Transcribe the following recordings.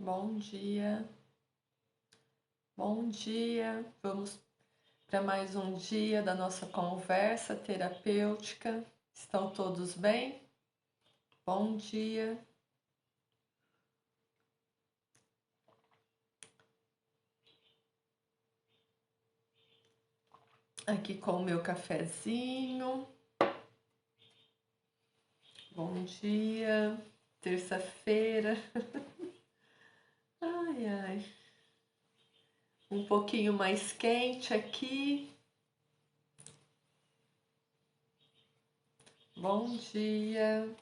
Bom dia, bom dia. Vamos para mais um dia da nossa conversa terapêutica. Estão todos bem? Bom dia. Aqui com o meu cafezinho. Bom dia, terça-feira. Ai, ai. Um pouquinho mais quente aqui. Bom dia.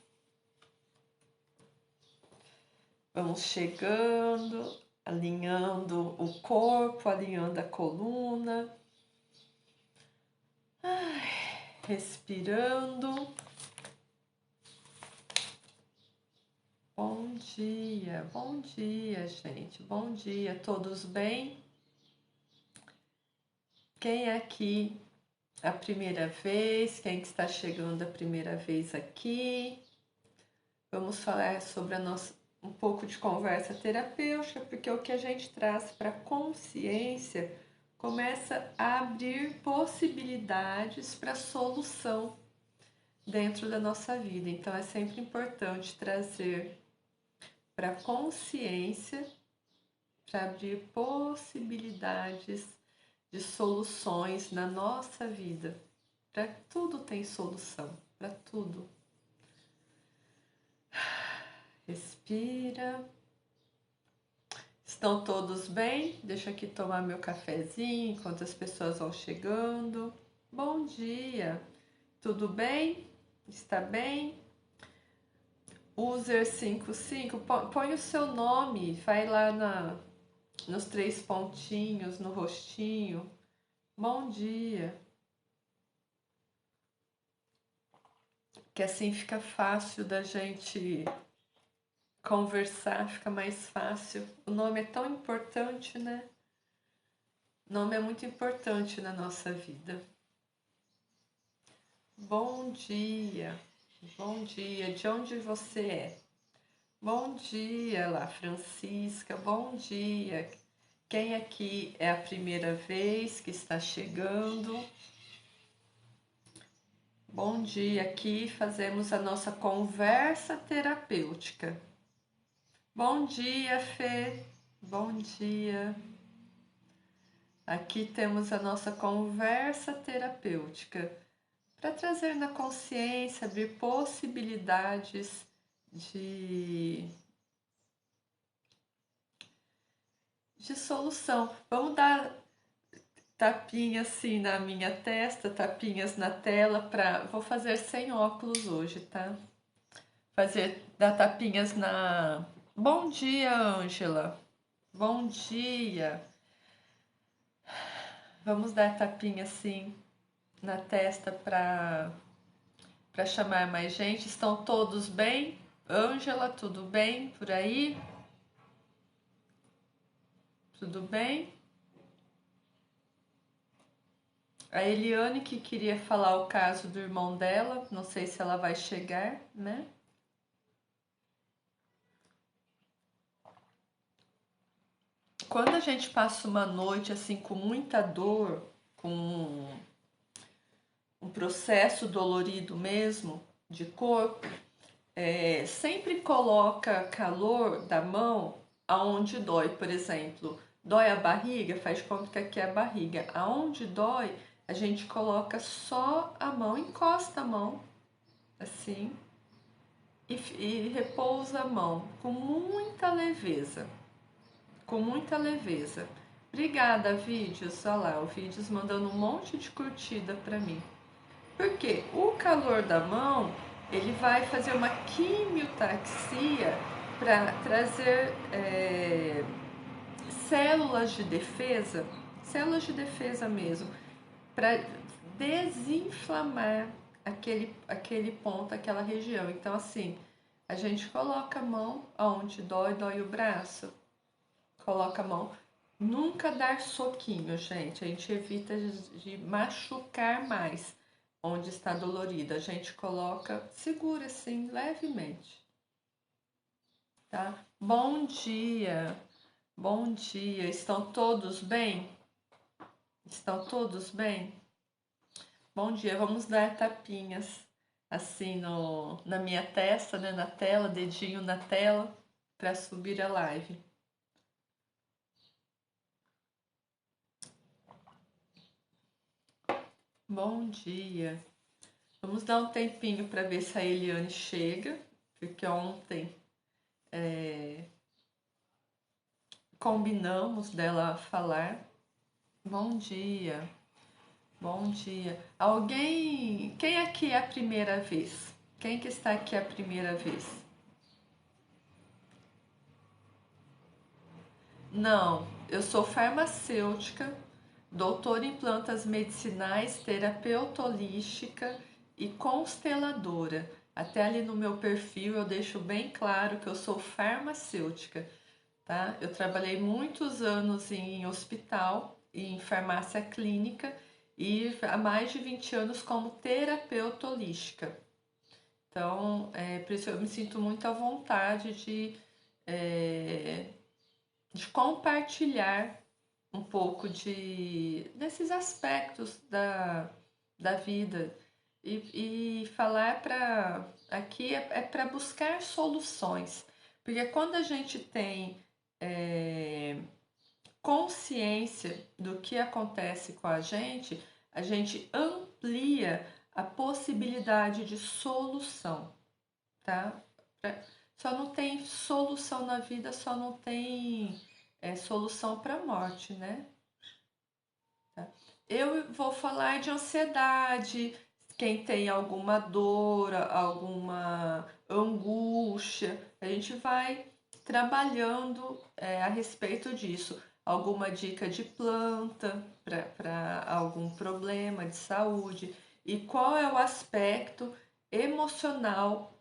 Vamos chegando, alinhando o corpo, alinhando a coluna. Ai, respirando. Bom dia, gente. Bom dia, todos bem? Quem é aqui a primeira vez? Quem que está chegando a primeira vez aqui? Vamos falar sobre um pouco de conversa terapêutica, porque o que a gente traz para a consciência começa a abrir possibilidades para solução dentro da nossa vida. Então é sempre importante trazer para a consciência, para abrir possibilidades de soluções na nossa vida. Para tudo tem solução, para tudo. Respira. Estão todos bem? Deixa aqui tomar meu cafezinho enquanto as pessoas vão chegando. Bom dia. Tudo bem? Está bem? User 55, põe o seu nome, vai lá nos 3 pontinhos, no rostinho. Bom dia. Que assim fica fácil da gente conversar, fica mais fácil. O nome é tão importante, né? O nome é muito importante na nossa vida. Bom dia. Bom dia. De onde você é? Bom dia lá, Francisca. Bom dia. Quem aqui é a primeira vez que está chegando? Bom dia, aqui fazemos a nossa conversa terapêutica. Bom dia, Fê. Bom dia. Aqui temos a nossa conversa terapêutica para trazer na consciência, abrir possibilidades de solução. Vamos dar tapinhas assim na minha testa, tapinhas na tela para. Vou fazer sem óculos hoje, tá? Dar tapinhas na. Bom dia, Ângela. Bom dia. Vamos dar tapinha assim na testa para chamar mais gente. Estão todos bem? Ângela, tudo bem por aí? Tudo bem? A Eliane que queria falar o caso do irmão dela, não sei se ela vai chegar, né? Quando a gente passa uma noite assim com muita dor, com um processo dolorido mesmo de corpo, sempre coloca calor da mão aonde dói, por exemplo, dói a barriga, faz conta que aqui é a barriga. Aonde dói, a gente coloca só a mão, encosta a mão, assim, e repousa a mão com muita leveza. Com muita leveza. Obrigada, Vídeos. Olha lá, o Vídeos mandando um monte de curtida para mim. Porque o calor da mão, ele vai fazer uma quimiotaxia para trazer células de defesa mesmo, para desinflamar aquele ponto, aquela região. Então, assim, a gente coloca a mão onde dói o braço, coloca a mão. Nunca dar soquinho, gente. A gente evita de machucar mais onde está dolorido. A gente coloca, segura assim, levemente. tá? Bom dia, bom dia. Estão todos bem? Estão todos bem? Bom dia, vamos dar tapinhas assim no, na minha testa, né? Na tela, dedinho na tela, para subir a live. Bom dia. Vamos dar um tempinho para ver se a Eliane chega, porque ontem combinamos dela falar. Bom dia, bom dia. Alguém. Quem aqui é a primeira vez? Quem que está aqui a primeira vez? Não, eu sou farmacêutica, doutora em plantas medicinais, terapeuta holística e consteladora. Até ali no meu perfil eu deixo bem claro que eu sou farmacêutica, tá? Eu trabalhei muitos anos em hospital, em farmácia clínica e há mais de 20 anos como terapeuta holística. Então, por isso eu me sinto muito à vontade é, de compartilhar um pouco desses aspectos da vida e falar para aqui é para buscar soluções, porque quando a gente tem é, consciência do que acontece com a gente amplia a possibilidade de solução, tá? Só não tem solução na vida, só não tem solução para a morte, né? Tá? Eu vou falar de ansiedade, quem tem alguma dor, alguma angústia, a gente vai trabalhando a respeito disso. Alguma dica de planta para algum problema de saúde e qual é o aspecto emocional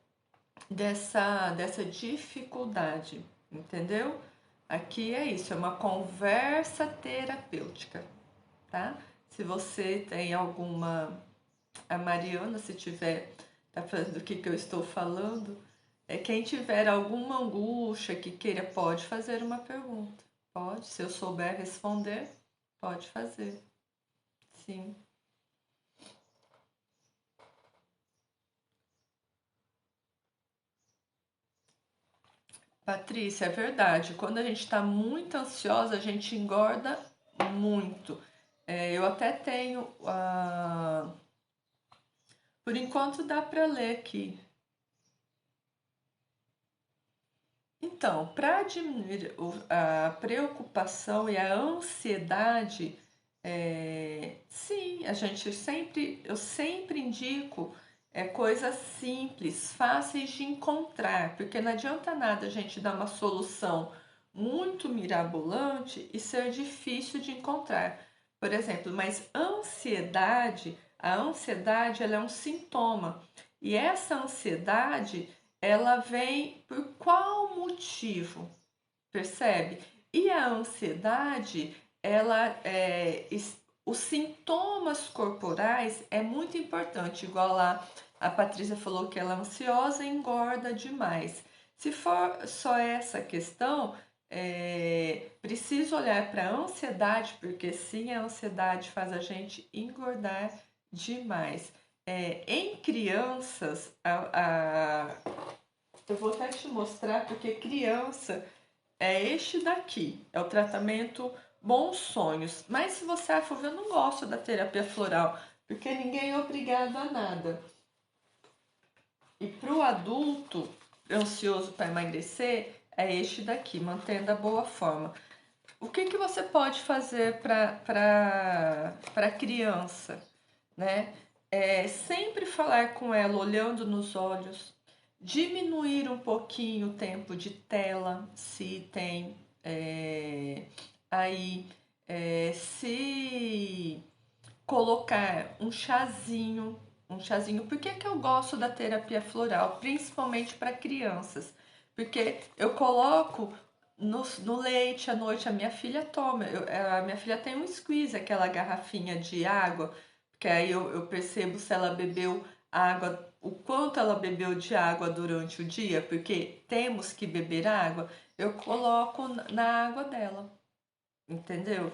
dessa dificuldade, entendeu? Aqui é isso, é uma conversa terapêutica, tá? Se você tem alguma, a Mariana, se tiver, tá falando do que eu estou falando, quem tiver alguma angústia que queira, pode fazer uma pergunta. Pode, se eu souber responder, pode fazer. Sim. Patrícia, é verdade. Quando a gente está muito ansiosa, a gente engorda muito. Eu até tenho. Por enquanto dá para ler aqui. Então, para diminuir a preocupação e a ansiedade, sim, eu sempre indico coisas simples, fáceis de encontrar, porque não adianta nada a gente dar uma solução muito mirabolante e ser difícil de encontrar. Por exemplo, mas a ansiedade ela é um sintoma. E essa ansiedade, ela vem por qual motivo? Percebe? E a ansiedade, ela os sintomas corporais é muito importante, igual lá a Patrícia falou que ela é ansiosa e engorda demais. Se for só essa questão, preciso olhar para a ansiedade, porque sim, a ansiedade faz a gente engordar demais. Em crianças, eu vou até te mostrar, porque criança é este daqui, é o tratamento Bons Sonhos. Mas se você for ver, eu não gosto da terapia floral, porque ninguém é obrigado a nada. E para o adulto ansioso para emagrecer, é este daqui, mantendo a boa forma. O que você pode fazer para a criança, né? Sempre falar com ela olhando nos olhos, diminuir um pouquinho o tempo de tela, se tem aí, se colocar um chazinho. Por que eu gosto da terapia floral, principalmente para crianças? Porque eu coloco no leite à noite, a minha filha toma. A minha filha tem um squeeze, aquela garrafinha de água, porque aí eu percebo se ela bebeu água o quanto ela bebeu de água durante o dia, porque temos que beber água, eu coloco na água dela, entendeu?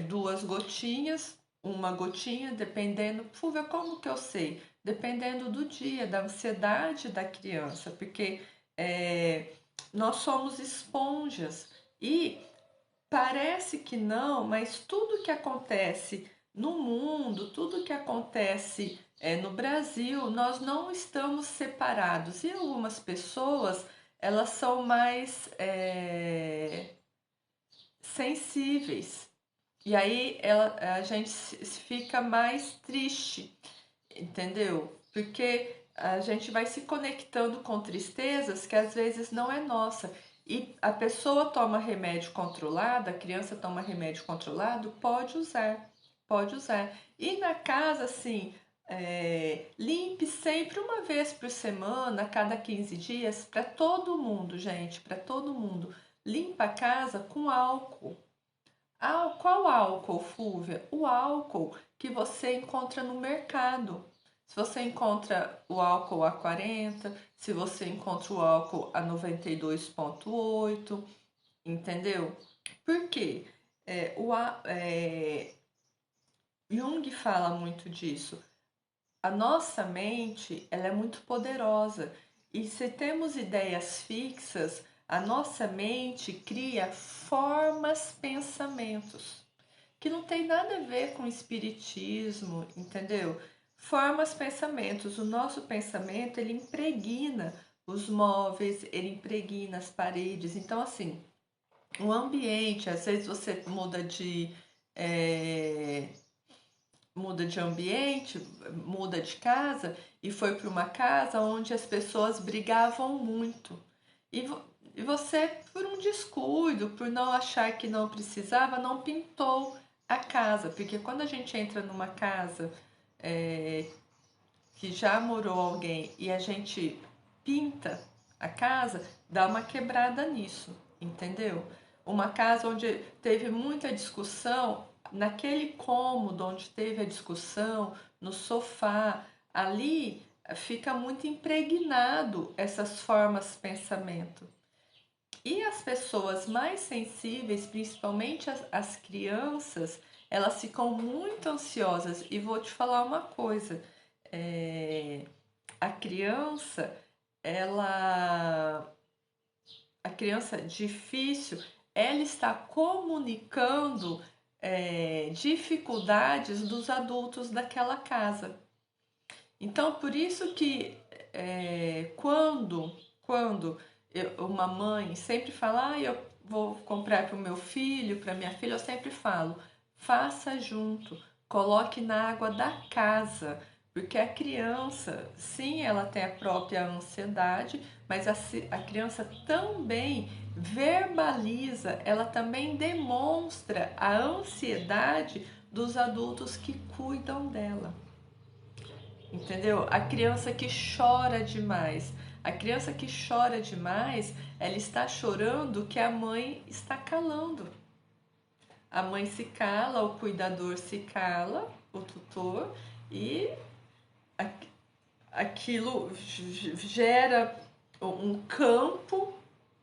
2 gotinhas, uma gotinha, dependendo. Fúvia, como que eu sei? Dependendo do dia, da ansiedade da criança, porque é, nós somos esponjas e parece que não, mas tudo que acontece no mundo, tudo que acontece no Brasil, nós não estamos separados. E algumas pessoas, elas são mais sensíveis. E aí a gente fica mais triste, entendeu? Porque a gente vai se conectando com tristezas que às vezes não é nossa. E a pessoa toma remédio controlado, a criança toma remédio controlado, pode usar, pode usar. E na casa, assim, limpe sempre uma vez por semana, a cada 15 dias, para todo mundo, gente, para todo mundo. Limpa a casa com álcool. Qual álcool, Fúvia? O álcool que você encontra no mercado. Se você encontra o álcool A40, se você encontra o álcool A92,8, entendeu? Por quê? Jung fala muito disso. A nossa mente, ela é muito poderosa e se temos ideias fixas, a nossa mente cria formas, pensamentos que não tem nada a ver com espiritismo, entendeu? Formas, pensamentos. O nosso pensamento, ele impregna os móveis, ele impregna as paredes. Então, assim, o ambiente, às vezes você muda de ambiente, muda de casa e foi para uma casa onde as pessoas brigavam muito. E, e você, por um descuido, por não achar que não precisava, não pintou a casa. Porque quando a gente entra numa casa que já morou alguém e a gente pinta a casa, dá uma quebrada nisso, entendeu? Uma casa onde teve muita discussão, naquele cômodo onde teve a discussão, no sofá, ali fica muito impregnado essas formas de pensamento. E as pessoas mais sensíveis, principalmente as crianças, elas ficam muito ansiosas. E vou te falar uma coisa: é, a criança, ela, a criança difícil, ela está comunicando dificuldades dos adultos daquela casa. Então, por isso que quando uma mãe sempre fala, eu vou comprar para o meu filho, para minha filha, eu sempre falo, faça junto, coloque na água da casa, porque a criança, sim, ela tem a própria ansiedade, mas a criança também verbaliza, ela também demonstra a ansiedade dos adultos que cuidam dela. Entendeu? A criança que chora demais. A criança que chora demais, ela está chorando que a mãe está calando. A mãe se cala, o cuidador se cala, o tutor, e aquilo gera um campo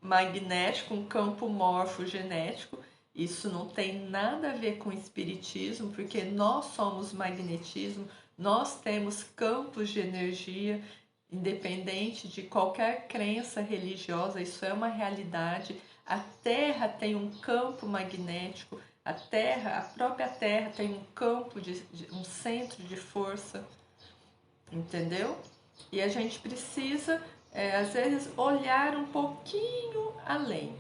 magnético, um campo morfogenético. Isso não tem nada a ver com espiritismo, porque nós somos magnetismo, nós temos campos de energia, independente de qualquer crença religiosa, isso é uma realidade. A Terra tem um campo magnético, a própria Terra tem um campo um centro de força, entendeu? E a gente precisa, às vezes, olhar um pouquinho além,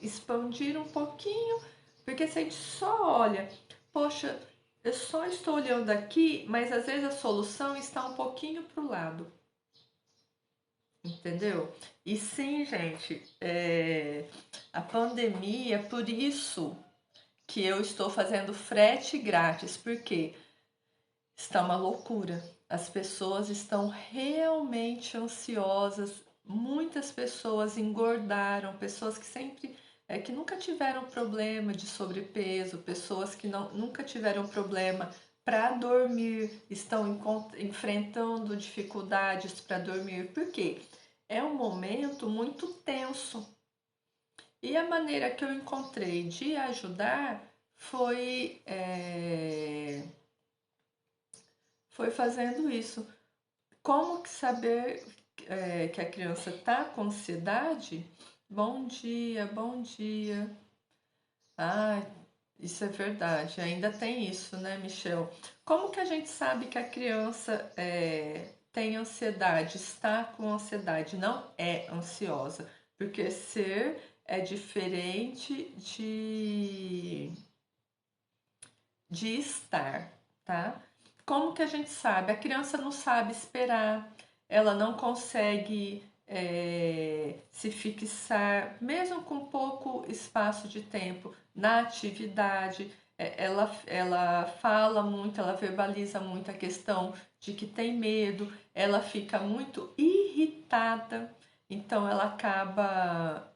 expandir um pouquinho, porque se a gente só olha, poxa, eu só estou olhando aqui, mas às vezes a solução está um pouquinho para o lado, entendeu? E sim, gente, a pandemia, por isso que eu estou fazendo frete grátis, porque está uma loucura. As pessoas estão realmente ansiosas. Muitas pessoas engordaram, pessoas que sempre que nunca tiveram problema de sobrepeso, pessoas que nunca tiveram problema para dormir, estão enfrentando dificuldades para dormir, porque é um momento muito tenso. E a maneira que eu encontrei de ajudar foi fazendo isso. Como que saber que a criança está com ansiedade? Bom dia, bom dia. Ah, isso é verdade. Ainda tem isso, né, Michel? Como que a gente sabe que a criança tem ansiedade, está com ansiedade, não é ansiosa? Porque ser é diferente de estar, tá? Como que a gente sabe? A criança não sabe esperar, ela não consegue se fixar, mesmo com pouco espaço de tempo, na atividade. Ela fala muito, ela verbaliza muito a questão de que tem medo, ela fica muito irritada, então ela acaba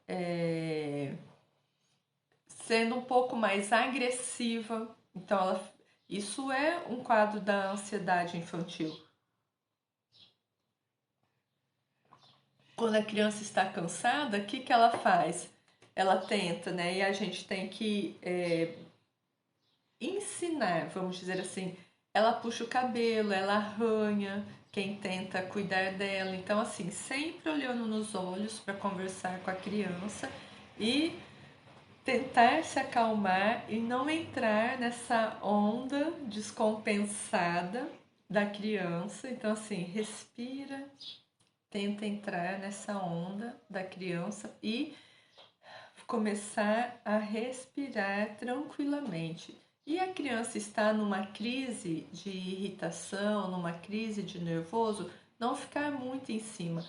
sendo um pouco mais agressiva. Então, isso é um quadro da ansiedade infantil. Quando a criança está cansada, o que, que ela faz? Ela tenta, né? E a gente tem que ensinar, vamos dizer assim. Ela puxa o cabelo, ela arranha quem tenta cuidar dela. Então, assim, sempre olhando nos olhos para conversar com a criança e tentar se acalmar e não entrar nessa onda descompensada da criança. Então, assim, respira, tenta entrar nessa onda da criança e começar a respirar tranquilamente. E a criança está numa crise de irritação, numa crise de nervoso, não ficar muito em cima.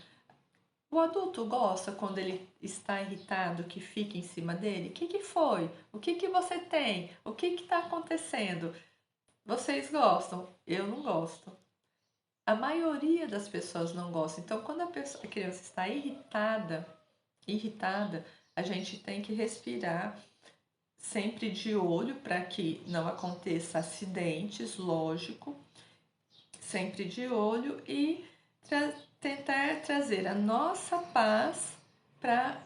O adulto gosta quando ele está irritado que fica em cima dele? O que, que foi? O que, que você tem? O que está acontecendo? Vocês gostam? Eu não gosto. A maioria das pessoas não gosta. Então, quando a criança está irritada, a gente tem que respirar sempre de olho para que não aconteça acidentes, lógico, sempre de olho e tentar trazer a nossa paz para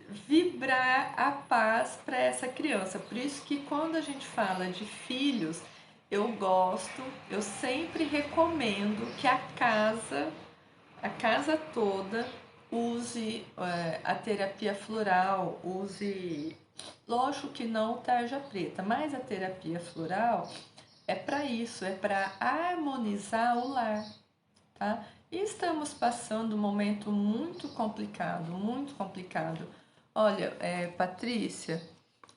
vibrar a paz para essa criança. Por isso que quando a gente fala de filhos, eu sempre recomendo que a casa toda use a terapia floral, use, lógico que não tarja preta, mas a terapia floral é para isso, é para harmonizar o lar, tá? E estamos passando um momento muito complicado, muito complicado. Olha, Patrícia,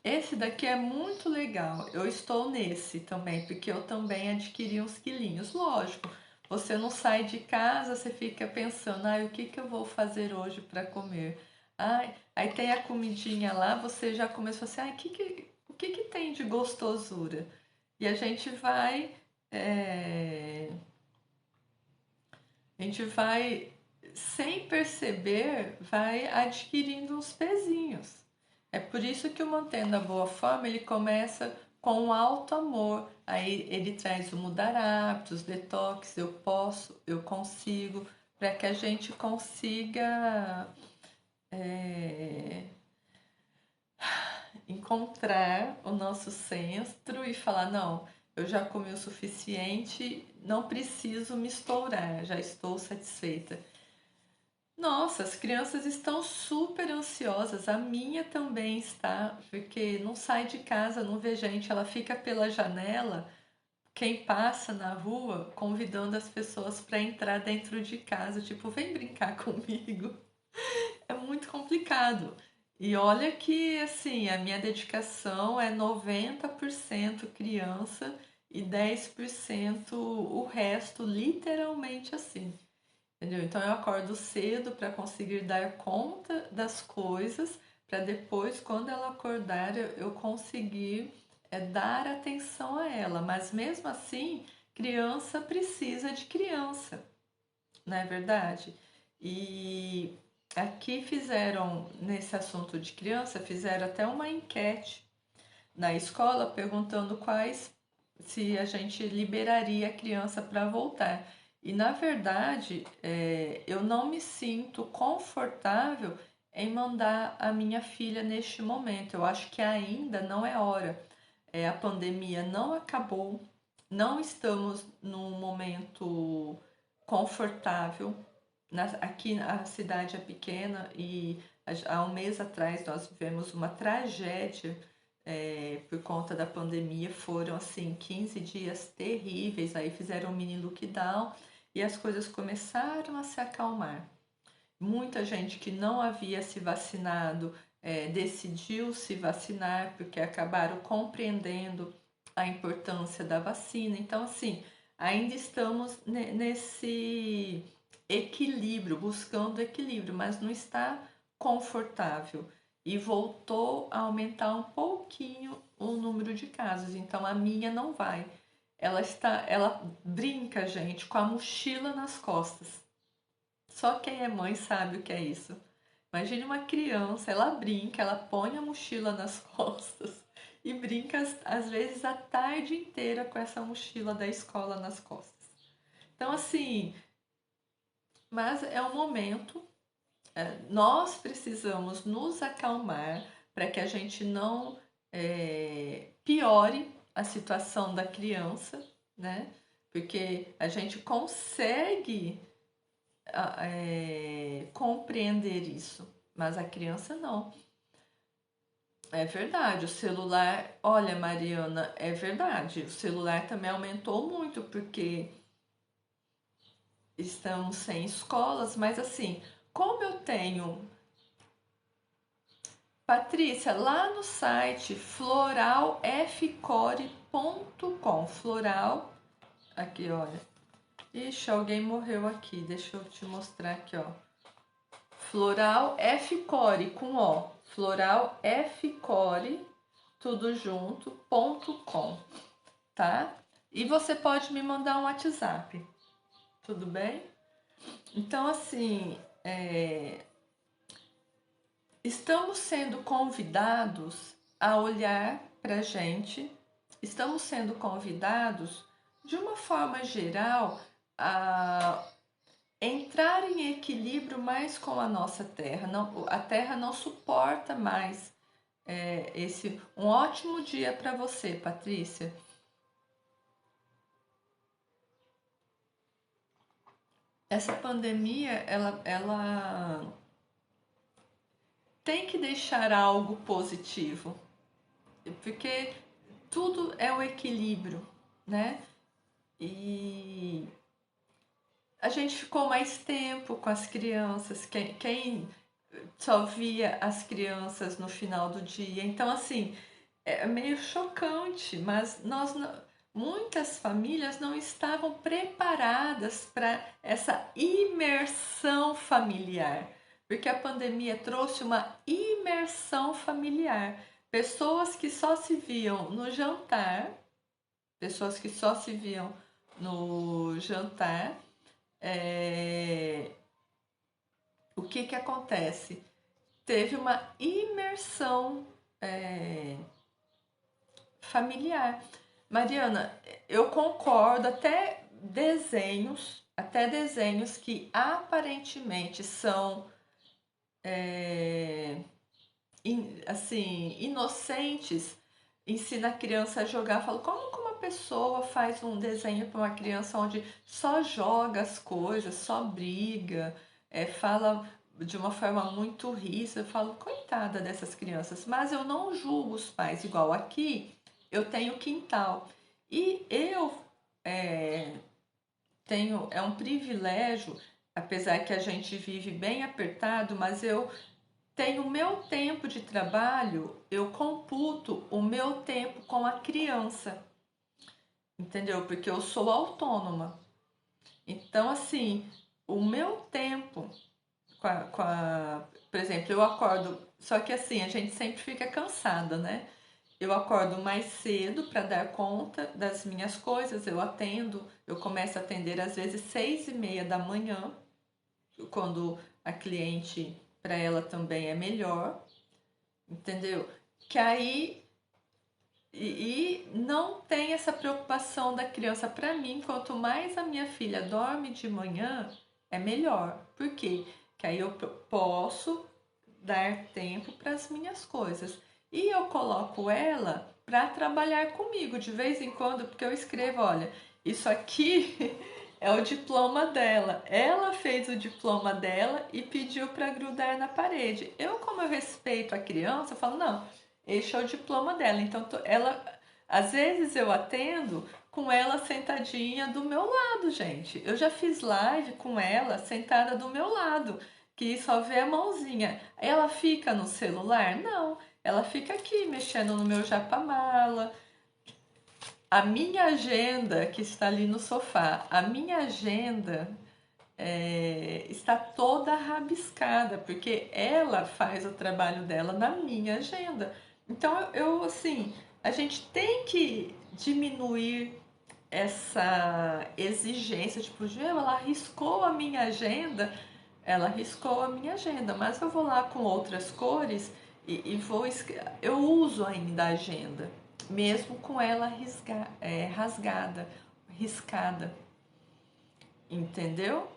esse daqui é muito legal. Eu estou nesse também, porque eu também adquiri uns quilinhos. Lógico, você não sai de casa, você fica pensando, ai, o que que eu vou fazer hoje para comer? Ai, aí tem a comidinha lá, você já começou assim, ai, o que que tem de gostosura? E é, a gente vai, sem perceber, vai adquirindo uns pezinhos. É por isso que o Mantendo a Boa Forma, ele começa com o alto amor. Aí ele traz o mudar hábitos, detox, eu posso, eu consigo, para que a gente consiga encontrar o nosso centro e falar, não, eu já comi o suficiente, não preciso me estourar, já estou satisfeita. Nossa, as crianças estão super ansiosas. A minha também está, porque não sai de casa, não vê gente, ela fica pela janela, quem passa na rua, convidando as pessoas para entrar dentro de casa, tipo, vem brincar comigo. É muito complicado. E olha que, assim, a minha dedicação é 90% criança e 10% o resto, literalmente assim. Entendeu? Então eu acordo cedo para conseguir dar conta das coisas, para depois, quando ela acordar, eu conseguir dar atenção a ela. Mas mesmo assim, criança precisa de criança, não é verdade? E aqui fizeram, nesse assunto de criança, fizeram até uma enquete na escola perguntando quais se a gente liberaria a criança para voltar. E na verdade, eu não me sinto confortável em mandar a minha filha neste momento. Eu acho que ainda não é hora. A pandemia não acabou, não estamos num momento confortável. Aqui a cidade é pequena e há um mês atrás nós vivemos uma tragédia por conta da pandemia. Foram assim 15 dias terríveis, aí fizeram um mini lockdown e as coisas começaram a se acalmar. Muita gente que não havia se vacinado decidiu se vacinar porque acabaram compreendendo a importância da vacina. Então, assim, ainda estamos nesse equilíbrio, buscando equilíbrio, mas não está confortável. E voltou a aumentar um pouquinho o número de casos. Então, a minha não vai. Ela brinca, gente, com a mochila nas costas. Só quem é mãe sabe o que é isso. Imagine uma criança, ela brinca, ela põe a mochila nas costas e brinca às vezes a tarde inteira com essa mochila da escola nas costas. Então, assim, mas é um momento, nós precisamos nos acalmar para que a gente não piore a situação da criança, né? Porque a gente consegue compreender isso, mas a criança não. É verdade, o celular, olha, Mariana, é verdade, o celular também aumentou muito porque estamos sem escolas, mas assim, como eu tenho, Patrícia, lá no site floralfcore.com, floral, aqui, olha. Ixi, alguém morreu aqui, deixa eu te mostrar aqui, ó. Floral Fcore com O. Floral Fcore, tudo junto, .com, tá? E você pode me mandar um WhatsApp, tudo bem? Então, assim, estamos sendo convidados a olhar pra gente, estamos sendo convidados, de uma forma geral, a entrar em equilíbrio mais com a nossa terra. Não, a terra não suporta mais esse. Um ótimo dia para você, Patrícia. Essa pandemia, ela tem que deixar algo positivo, porque tudo é o equilíbrio, né? E a gente ficou mais tempo com as crianças. Quem só via as crianças no final do dia. Então, assim, é meio chocante, mas muitas famílias não estavam preparadas para essa imersão familiar, porque a pandemia trouxe uma imersão familiar. Pessoas que só se viam no jantar, pessoas que só se viam no jantar, é... o que acontece? Teve uma imersão familiar. Mariana, eu concordo, até desenhos que aparentemente são assim, inocentes, ensina a criança a jogar. Eu falo, como que uma pessoa faz um desenho para uma criança onde só joga as coisas, só briga, fala de uma forma muito ríspida? Eu falo, coitada dessas crianças, mas eu não julgo os pais. Igual aqui, eu tenho quintal e eu tenho, é um privilégio, apesar que a gente vive bem apertado, mas eu tenho o meu tempo de trabalho, eu computo o meu tempo com a criança, entendeu? Porque eu sou autônoma. Então, assim, o meu tempo por exemplo, eu acordo, só que assim, a gente sempre fica cansada, né? Eu acordo mais cedo para dar conta das minhas coisas, eu começo a atender às vezes 6:30 da manhã, quando a cliente, para ela também é melhor, entendeu? Que aí E não tem essa preocupação da criança. Para mim, quanto mais a minha filha dorme de manhã, é melhor. Por quê? Que aí eu posso dar tempo para as minhas coisas. E eu coloco ela para trabalhar comigo de vez em quando, porque eu escrevo, olha, isso aqui é o diploma dela. Ela fez o diploma dela e pediu para grudar na parede. Eu, como eu respeito a criança, eu falo, não, este é o diploma dela. Então, ela, às vezes eu atendo com ela sentadinha do meu lado, gente. Eu já fiz live com ela sentada do meu lado, que só vê a mãozinha. Ela fica no celular? Não. Ela fica aqui mexendo no meu japamala. A minha agenda, que está ali no sofá, a minha agenda está toda rabiscada, porque ela faz o trabalho dela na minha agenda. Então, assim, a gente tem que diminuir essa exigência, tipo, ela riscou a minha agenda, ela riscou a minha agenda, mas eu vou lá com outras cores e vou, eu uso ainda a agenda, mesmo com ela rasgada, riscada, entendeu?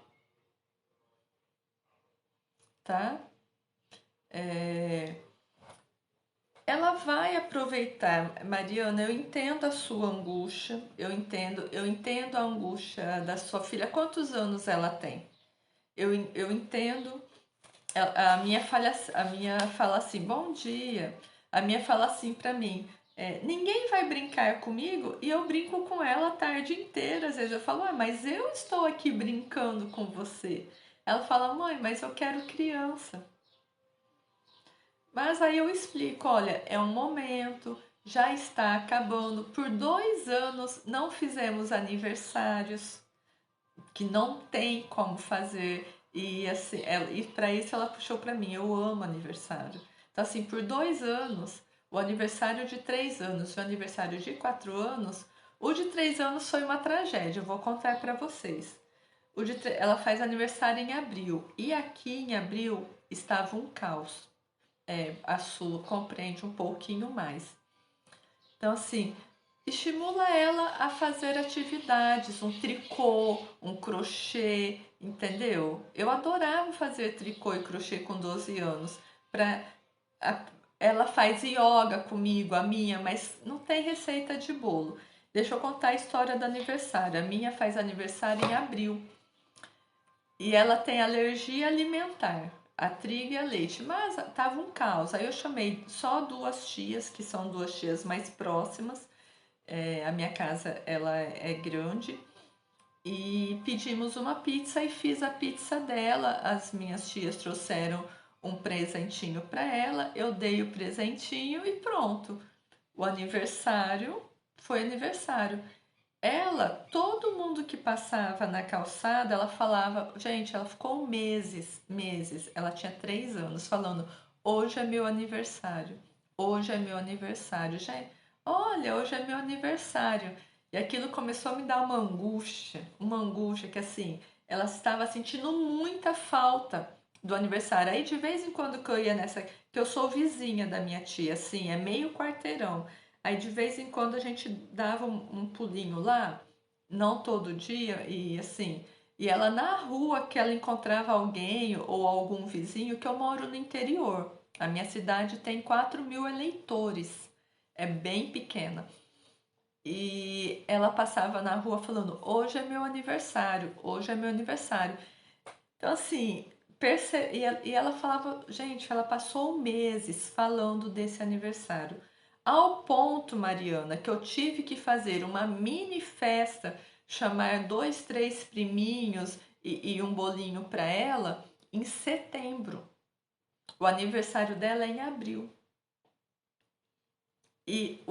Tá? É, ela vai aproveitar, Mariana, eu entendo a sua angústia, eu entendo a angústia da sua filha. Quantos anos ela tem? Eu entendo. A minha fala assim, bom dia. A minha fala assim pra mim, ninguém vai brincar comigo e eu brinco com ela a tarde inteira. Às vezes eu falo, mas eu estou aqui brincando com você. Ela fala, mãe, mas eu quero criança. Mas aí eu explico, olha, é um momento, já está acabando. Por 2 anos não fizemos aniversários, que não tem como fazer. E assim, e para isso ela puxou para mim, eu amo aniversário. Então, assim, por 2 anos, o aniversário de 3 anos, o aniversário de 4 anos, o de 3 anos foi uma tragédia, eu vou contar para vocês. Ela faz aniversário em abril, e aqui em abril estava um caos. A Su compreende um pouquinho mais. Então, assim, estimula ela a fazer atividades, um tricô, um crochê, entendeu? Eu adorava fazer tricô e crochê com 12 anos. Pra, a- ela faz yoga comigo, a minha, mas não tem receita de bolo. Deixa eu contar a história do aniversário. A minha faz aniversário em abril e ela tem alergia alimentar, a trigo e a leite, mas tava um caos. Aí eu chamei só 2 tias, que são 2 tias mais próximas. A minha casa ela é grande e pedimos uma pizza e fiz a pizza dela. As minhas tias trouxeram um presentinho para ela, eu dei o presentinho e pronto. O aniversário foi aniversário. Ela, todo mundo que passava na calçada, ela falava, gente, ela ficou meses, meses, ela tinha 3 anos, falando, hoje é meu aniversário, hoje é meu aniversário, gente, olha, hoje é meu aniversário. E aquilo começou a me dar uma angústia que assim, ela estava sentindo muita falta do aniversário. Aí de vez em quando que eu ia nessa, que eu sou vizinha da minha tia, assim, é meio quarteirão. Aí de vez em quando a gente dava um pulinho lá, não todo dia, e assim, e ela na rua que ela encontrava alguém ou algum vizinho, que eu moro no interior. A minha cidade tem 4.000 eleitores, é bem pequena. E ela passava na rua falando: hoje é meu aniversário, hoje é meu aniversário. Então, assim, e ela falava, gente, ela passou meses falando desse aniversário. Ao ponto, Mariana, que eu tive que fazer uma mini festa, chamar 2, 3 priminhos e um bolinho para ela em setembro. O aniversário dela é em abril. E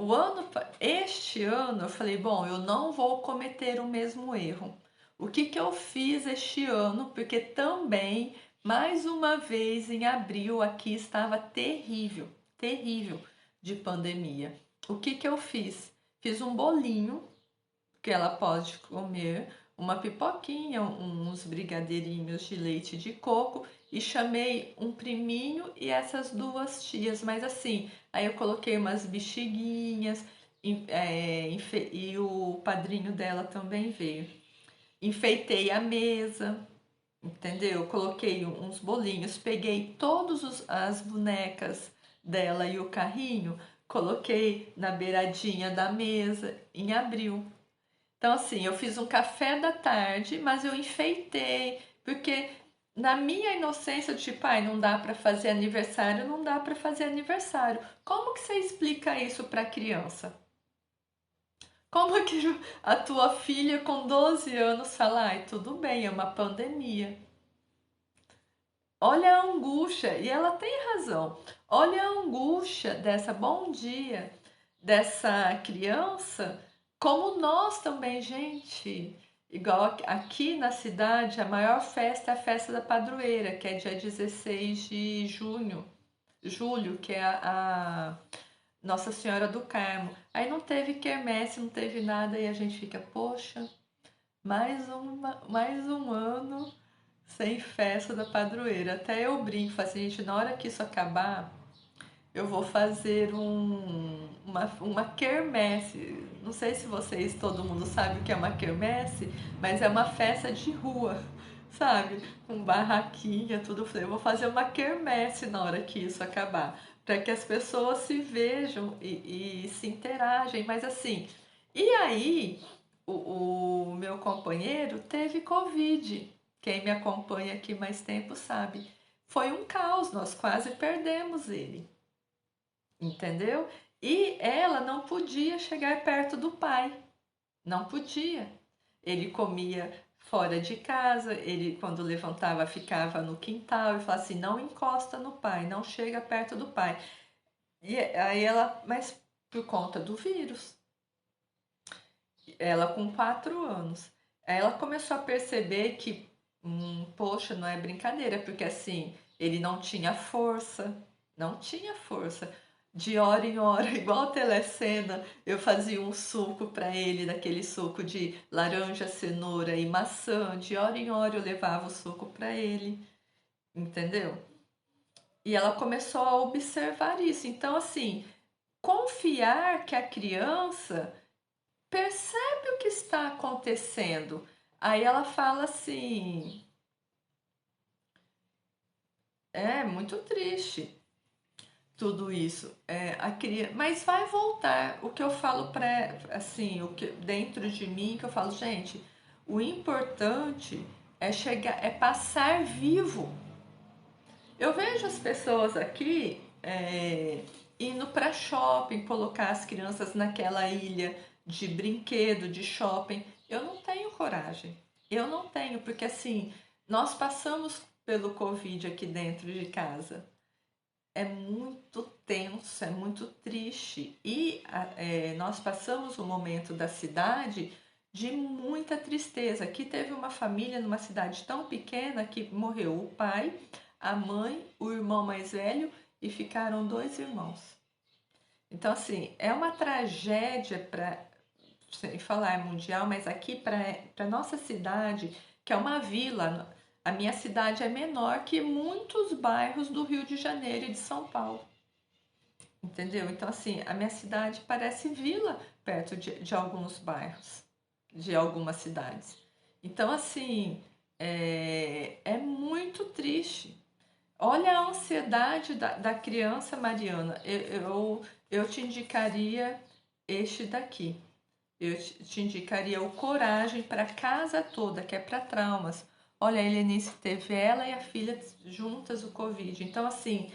este ano eu falei, bom, eu não vou cometer o mesmo erro. O que que eu fiz este ano? Porque também, mais uma vez, em abril aqui estava terrível, terrível de pandemia. O que que eu fiz? Fiz um bolinho que ela pode comer, uma pipoquinha, uns brigadeirinhos de leite de coco e chamei um priminho e essas 2 tias, mas assim, aí eu coloquei umas bexiguinhas, e o padrinho dela também veio. Enfeitei a mesa, entendeu? Coloquei uns bolinhos, peguei todas as bonecas dela e o carrinho, coloquei na beiradinha da mesa em abril. Então, assim, eu fiz um café da tarde, mas eu enfeitei, porque na minha inocência, tipo, ai, não dá para fazer aniversário, não dá para fazer aniversário. Como que você explica isso para criança? Como que a tua filha com 12 anos fala, ai, tudo bem, é uma pandemia. Olha a angústia, e ela tem razão. Olha a angústia dessa bom dia, dessa criança, como nós também, gente. Igual aqui na cidade, a maior festa é a festa da padroeira, que é dia 16 de julho, que é a Nossa Senhora do Carmo. Aí não teve quermesse, não teve nada, e a gente fica, poxa, mais um ano sem festa da padroeira. Até eu brinco, falo assim, gente, na hora que isso acabar, eu vou fazer uma quermesse. Não sei se vocês, todo mundo sabe o que é uma quermesse, mas é uma festa de rua, sabe? Com barraquinha, tudo. Eu vou fazer uma quermesse na hora que isso acabar, para que as pessoas se vejam e se interagem. Mas assim, e aí o meu companheiro teve Covid. Quem me acompanha aqui mais tempo sabe. Foi um caos, nós quase perdemos ele, entendeu? E ela não podia chegar perto do pai, não podia. Ele comia fora de casa, ele quando levantava ficava no quintal e falava assim: não encosta no pai, não chega perto do pai. E aí ela, mas por conta do vírus, ela com 4 anos, aí ela começou a perceber que, poxa, não é brincadeira, porque assim, ele não tinha força, não tinha força. De hora em hora, igual telecena, eu fazia um suco para ele, daquele suco de laranja, cenoura e maçã. De hora em hora eu levava o suco para ele, entendeu? E ela começou a observar isso. Então, assim, confiar que a criança percebe o que está acontecendo. Aí ela fala assim: é muito triste tudo isso. Mas vai voltar. O que eu falo para assim, o que dentro de mim que eu falo, gente, o importante é chegar, é passar vivo. Eu vejo as pessoas aqui indo para shopping, colocar as crianças naquela ilha de brinquedo, de shopping. Eu não tenho coragem. Eu não tenho, porque assim, nós passamos pelo Covid aqui dentro de casa. É muito tenso, é muito triste. E nós passamos um momento da cidade de muita tristeza. Aqui teve uma família numa cidade tão pequena que morreu o pai, a mãe, o irmão mais velho e ficaram 2 irmãos. Então, assim, é uma tragédia para, sem falar mundial, mas aqui para nossa cidade, que é uma vila, a minha cidade é menor que muitos bairros do Rio de Janeiro e de São Paulo. Entendeu? Então, assim, a minha cidade parece vila perto de alguns bairros, de algumas cidades. Então, assim, é muito triste. Olha a ansiedade da criança, Mariana. Eu te indicaria este daqui. Eu te indicaria o Coragem para casa toda, que é para traumas. Olha, a Helenice teve ela e a filha juntas o Covid. Então, assim,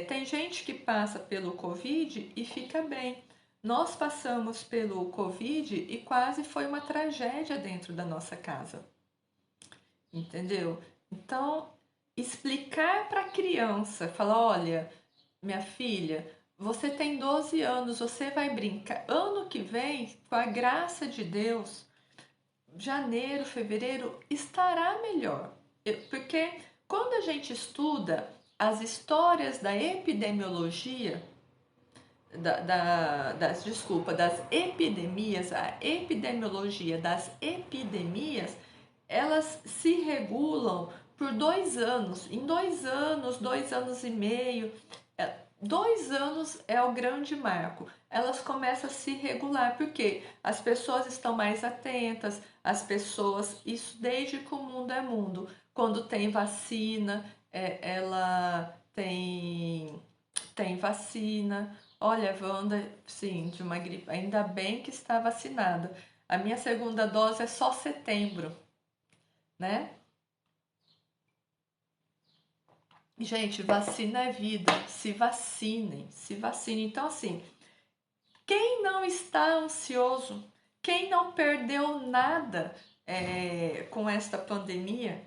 tem gente que passa pelo Covid e fica bem. Nós passamos pelo Covid e quase foi uma tragédia dentro da nossa casa. Entendeu? Então, explicar para a criança, falar, olha, minha filha, você tem 12 anos, você vai brincar. Ano que vem, com a graça de Deus, janeiro, fevereiro, estará melhor. Porque quando a gente estuda as histórias da epidemiologia, das epidemias, a epidemiologia das epidemias, elas se regulam por 2 anos. Em 2 anos, 2 anos e meio, 2 anos é o grande marco. Elas começam a se regular, porque as pessoas estão mais atentas, as pessoas, isso desde que o mundo é mundo. Quando tem vacina, ela tem vacina. Olha, Wanda, sim, de uma gripe. Ainda bem que está vacinada. A minha segunda dose é só setembro, né? Gente, vacina é vida. Se vacinem, se vacinem. Então, assim, quem não está ansioso, quem não perdeu nada com esta pandemia,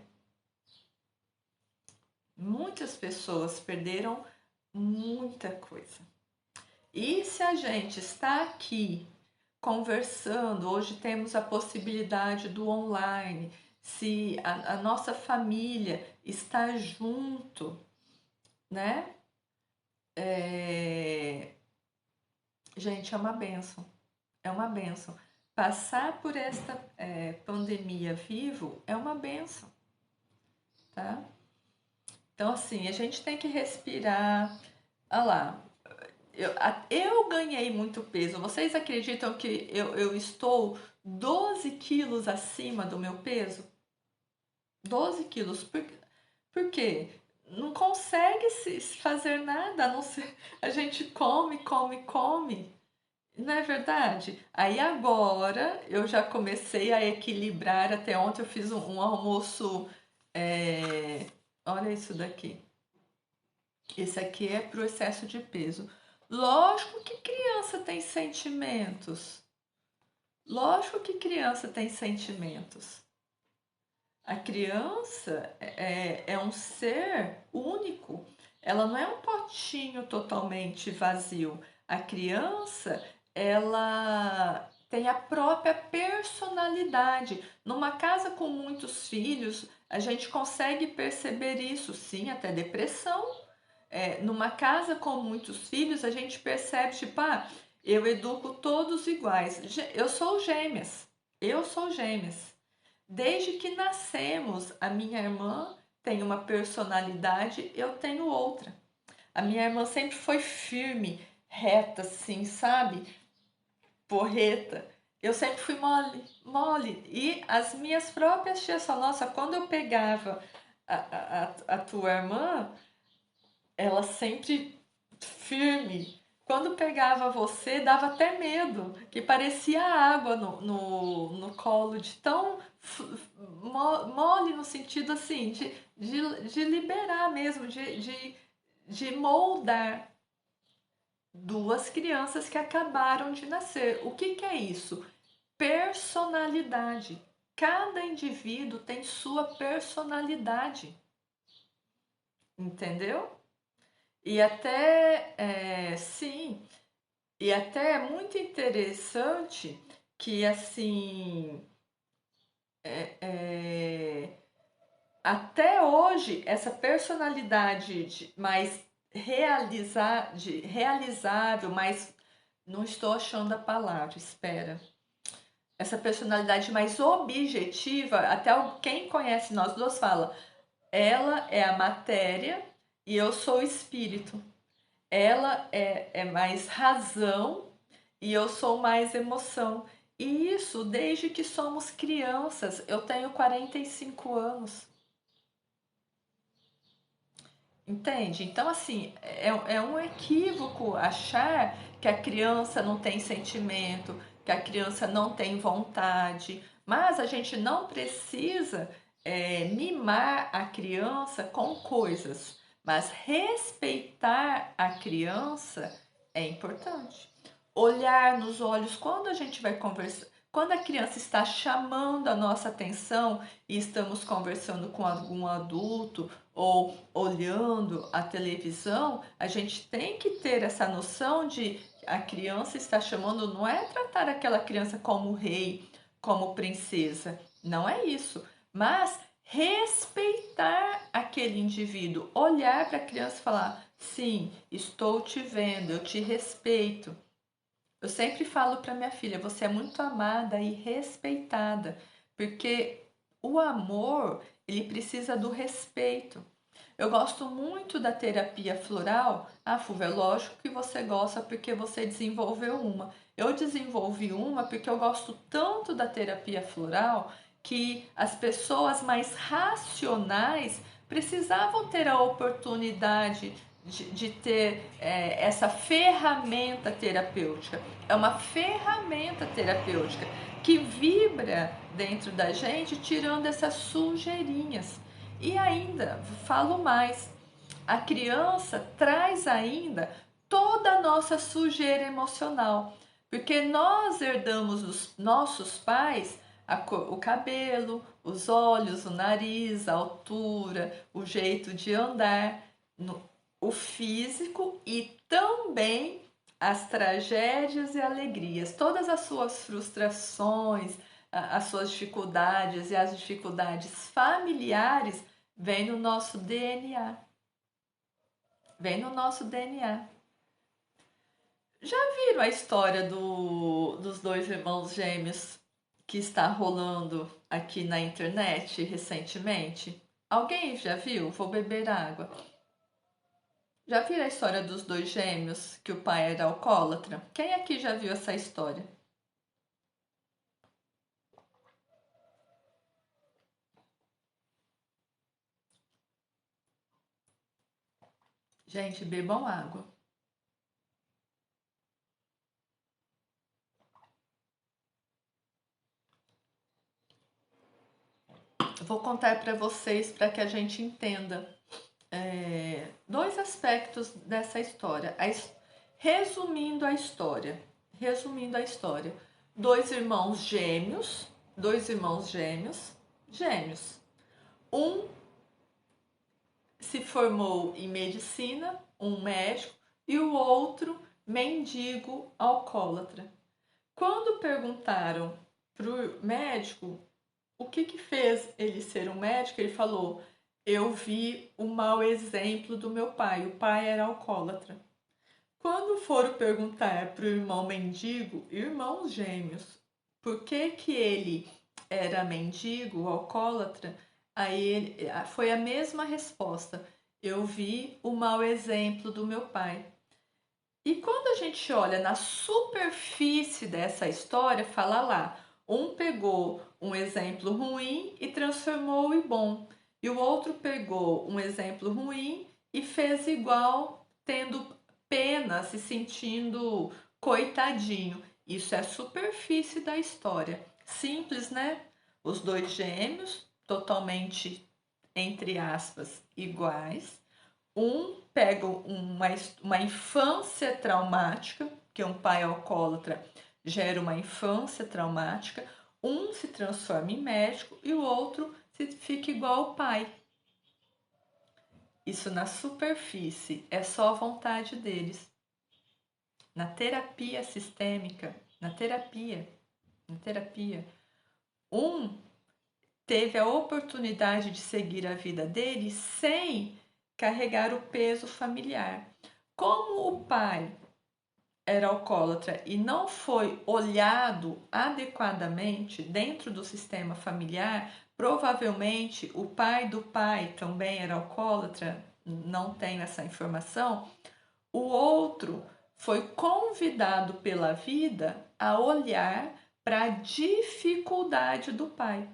muitas pessoas perderam muita coisa. E se a gente está aqui conversando, hoje temos a possibilidade do online, se a nossa família está junto, né? Gente, é uma benção, é uma benção. Passar por esta pandemia vivo é uma benção, tá? Então, assim, a gente tem que respirar. Olha lá, eu ganhei muito peso. Vocês acreditam que eu estou 12 quilos acima do meu peso? 12 quilos. Por quê? Não consegue se fazer nada, a não ser a gente come, come, come. Não é verdade? Aí agora eu já comecei a equilibrar. Até ontem eu fiz um almoço. Olha isso daqui. Esse aqui é pro excesso de peso. Lógico que criança tem sentimentos. Lógico que criança tem sentimentos. A criança é um ser único. Ela não é um potinho totalmente vazio. A criança, ela tem a própria personalidade. Numa casa com muitos filhos, a gente consegue perceber isso, sim, até depressão. Numa casa com muitos filhos, a gente percebe, tipo, eu educo todos iguais. Eu sou gêmeas. Eu sou gêmeas. Desde que nascemos, a minha irmã tem uma personalidade, eu tenho outra. A minha irmã sempre foi firme, reta, assim, sabe? Porreta. Eu sempre fui mole, mole. E as minhas próprias tias falavam, nossa, quando eu pegava a tua irmã, ela sempre firme. Quando pegava você, dava até medo, que parecia água no colo, de tão mole no sentido assim, de liberar mesmo, de moldar duas crianças que acabaram de nascer. O que é isso? Personalidade. Cada indivíduo tem sua personalidade, entendeu? E até, sim, e até é muito interessante que, assim, até hoje, essa personalidade mais realizável, mas não estou achando a palavra, espera. Essa personalidade mais objetiva, até quem conhece nós duas fala, ela é a matéria e eu sou o espírito. Ela é mais razão e eu sou mais emoção. E isso desde que somos crianças. Eu tenho 45 anos. Entende? Então, assim, é um equívoco achar que a criança não tem sentimento, que a criança não tem vontade. Mas a gente não precisa mimar a criança com coisas. Mas respeitar a criança é importante. Olhar nos olhos quando a gente vai conversar. Quando a criança está chamando a nossa atenção e estamos conversando com algum adulto ou olhando a televisão, a gente tem que ter essa noção de a criança está chamando, não é tratar aquela criança como rei, como princesa, não é isso, mas respeitar aquele indivíduo, olhar para a criança e falar: sim, estou te vendo, eu te respeito. Eu sempre falo para minha filha: você é muito amada e respeitada, porque o amor, ele precisa do respeito. Eu gosto muito da terapia floral. Ah, Fuva, é lógico que você gosta porque você desenvolveu uma. Eu desenvolvi uma porque eu gosto tanto da terapia floral que as pessoas mais racionais precisavam ter a oportunidade de ter essa ferramenta terapêutica. É uma ferramenta terapêutica que vibra dentro da gente, tirando essas sujeirinhas. E ainda, falo mais, a criança traz ainda toda a nossa sujeira emocional, porque nós herdamos dos nossos pais o cabelo, os olhos, o nariz, a altura, o jeito de andar, o físico e também as tragédias e alegrias, todas as suas frustrações, as suas dificuldades e as dificuldades familiares vêm no nosso DNA. Vem no nosso DNA. Já viram a história dos dois irmãos gêmeos que está rolando aqui na internet recentemente? Alguém já viu? Vou beber água. Já viram a história dos dois gêmeos que o pai era alcoólatra? Quem aqui já viu essa história? Gente, bebam água. Vou contar para vocês para que a gente entenda dois aspectos dessa história. Resumindo a história, dois irmãos gêmeos. Um se formou em medicina, um médico, e o outro mendigo alcoólatra. Quando perguntaram pro médico o que fez ele ser um médico, ele falou: eu vi o mau exemplo do meu pai, o pai era alcoólatra. Quando foram perguntar para o irmão mendigo, irmãos gêmeos, por que ele era mendigo, alcoólatra, aí foi a mesma resposta. Eu vi o mau exemplo do meu pai. E quando a gente olha na superfície dessa história, fala lá, um pegou um exemplo ruim e transformou em bom, e o outro pegou um exemplo ruim e fez igual, tendo pena, se sentindo coitadinho. Isso é a superfície da história. Simples, né? Os dois gêmeos, totalmente, entre aspas, iguais. Um pega uma infância traumática, que um pai alcoólatra gera uma infância traumática. Um se transforma em médico e o outro fica igual ao pai. Isso na superfície, é só a vontade deles. Na terapia sistêmica, na terapia, um teve a oportunidade de seguir a vida dele sem carregar o peso familiar. Como o pai era alcoólatra e não foi olhado adequadamente dentro do sistema familiar, provavelmente o pai do pai também era alcoólatra, não tenho essa informação. O outro foi convidado pela vida a olhar para a dificuldade do pai.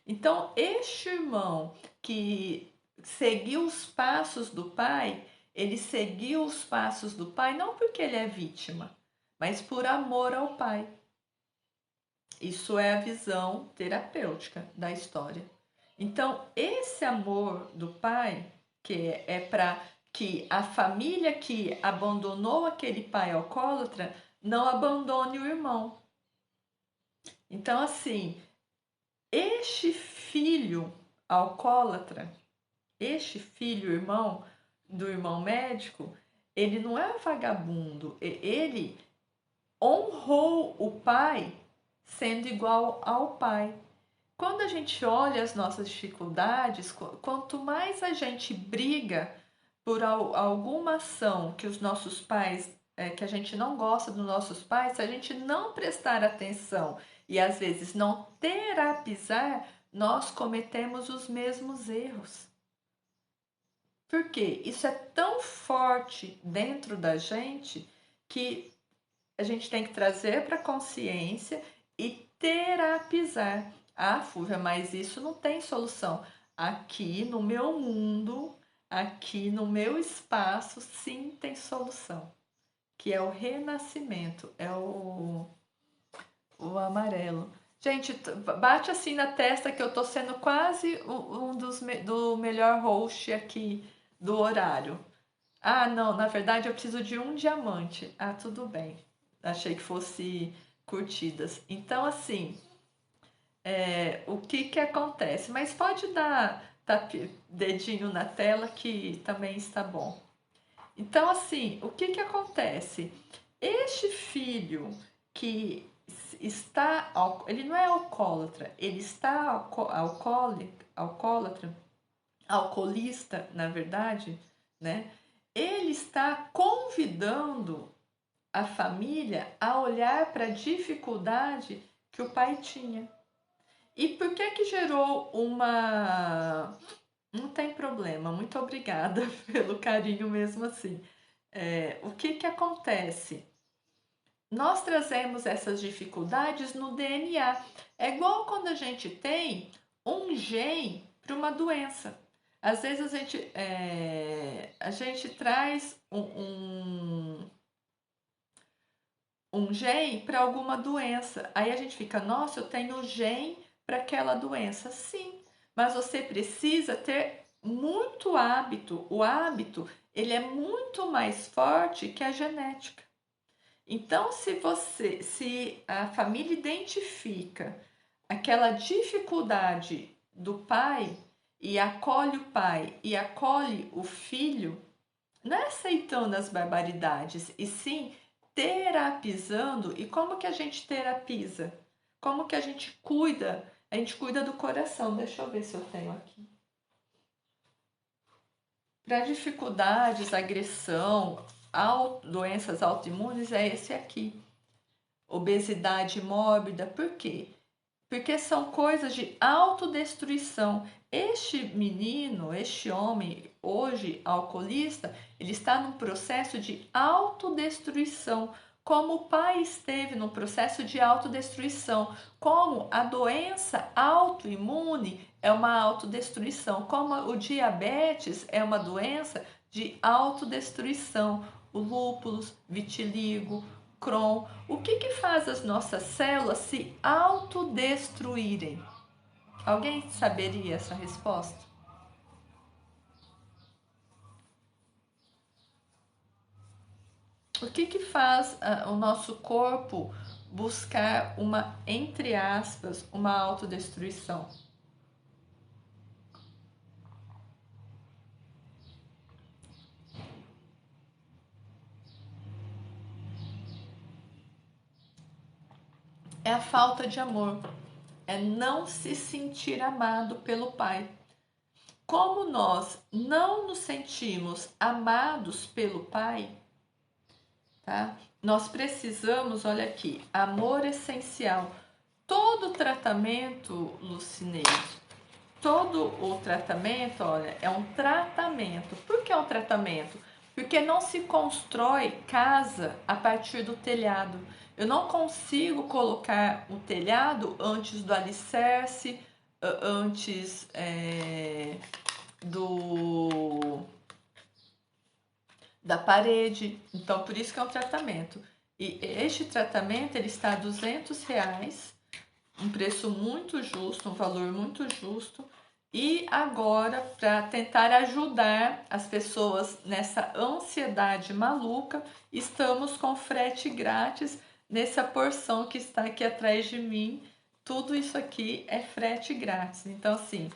Então, este irmão que seguiu os passos do pai, ele seguiu os passos do pai não porque ele é vítima, mas por amor ao pai. Isso é a visão terapêutica da história. Então, esse amor do pai, que é para que a família que abandonou aquele pai alcoólatra não abandone o irmão. Então, assim, este filho alcoólatra, este filho irmão do irmão médico, ele não é vagabundo, ele honrou o pai sendo igual ao pai. Quando a gente olha as nossas dificuldades, quanto mais a gente briga por alguma ação que os nossos pais, que a gente não gosta dos nossos pais, se a gente não prestar atenção e às vezes não terapizar, nós cometemos os mesmos erros. Porque isso é tão forte dentro da gente que a gente tem que trazer para a consciência e terapizar. Ah, Fúvia, mas isso não tem solução. Aqui no meu mundo, aqui no meu espaço, sim tem solução. Que é o renascimento, é o amarelo. Gente, bate assim na testa que eu tô sendo quase do melhor host aqui do horário. Ah, não, na verdade eu preciso de um diamante. Ah, tudo bem. Achei que fosse curtidas. Então, assim, o que que acontece? Mas pode dar dedinho na tela que também está bom. Então, assim, o que que acontece? Este filho que está, ele não é alcoólatra, ele está alcoólatra, alcoolista, na verdade, né? Ele está convidando a família a olhar para a dificuldade que o pai tinha. E por que que gerou uma... Não tem problema, muito obrigada pelo carinho mesmo assim. O que que acontece? Nós trazemos essas dificuldades no DNA. É igual quando a gente tem um gene para uma doença. Às vezes a gente traz um gene para alguma doença. Aí a gente fica, nossa, eu tenho gene para aquela doença. Sim, mas você precisa ter muito hábito. O hábito, ele é muito mais forte que a genética. Então, se a família identifica aquela dificuldade do pai e acolhe o pai e acolhe o filho, não é aceitando as barbaridades, e sim terapizando. E como que a gente terapiza? Como que a gente cuida? A gente cuida do coração. Deixa eu ver se eu tenho aqui. Para dificuldades, agressão, doenças autoimunes, é esse aqui. Obesidade mórbida, por quê? Porque são coisas de autodestruição. Este menino, este homem, hoje alcoolista, ele está num processo de autodestruição, como o pai esteve num processo de autodestruição, como a doença autoimune é uma autodestruição, como o diabetes é uma doença de autodestruição, o lúpus, vitiligo, Crohn. O que que faz as nossas células se autodestruírem? Alguém saberia essa resposta? O que que faz o nosso corpo buscar uma, entre aspas, uma autodestruição? É a falta de amor, é não se sentir amado pelo pai. Como nós não nos sentimos amados pelo pai, tá? Nós precisamos, olha aqui, amor essencial. Todo tratamento, Lucinei, todo o tratamento, olha, é um tratamento. Por que é um tratamento? Porque não se constrói casa a partir do telhado. Eu não consigo colocar o telhado antes do alicerce, antes do da parede. Então, por isso que é um tratamento. E este tratamento ele está a R$ 200, um preço muito justo, um valor muito justo. E agora, para tentar ajudar as pessoas nessa ansiedade maluca, estamos com frete grátis nessa porção que está aqui atrás de mim. Tudo isso aqui é frete grátis. Então, assim,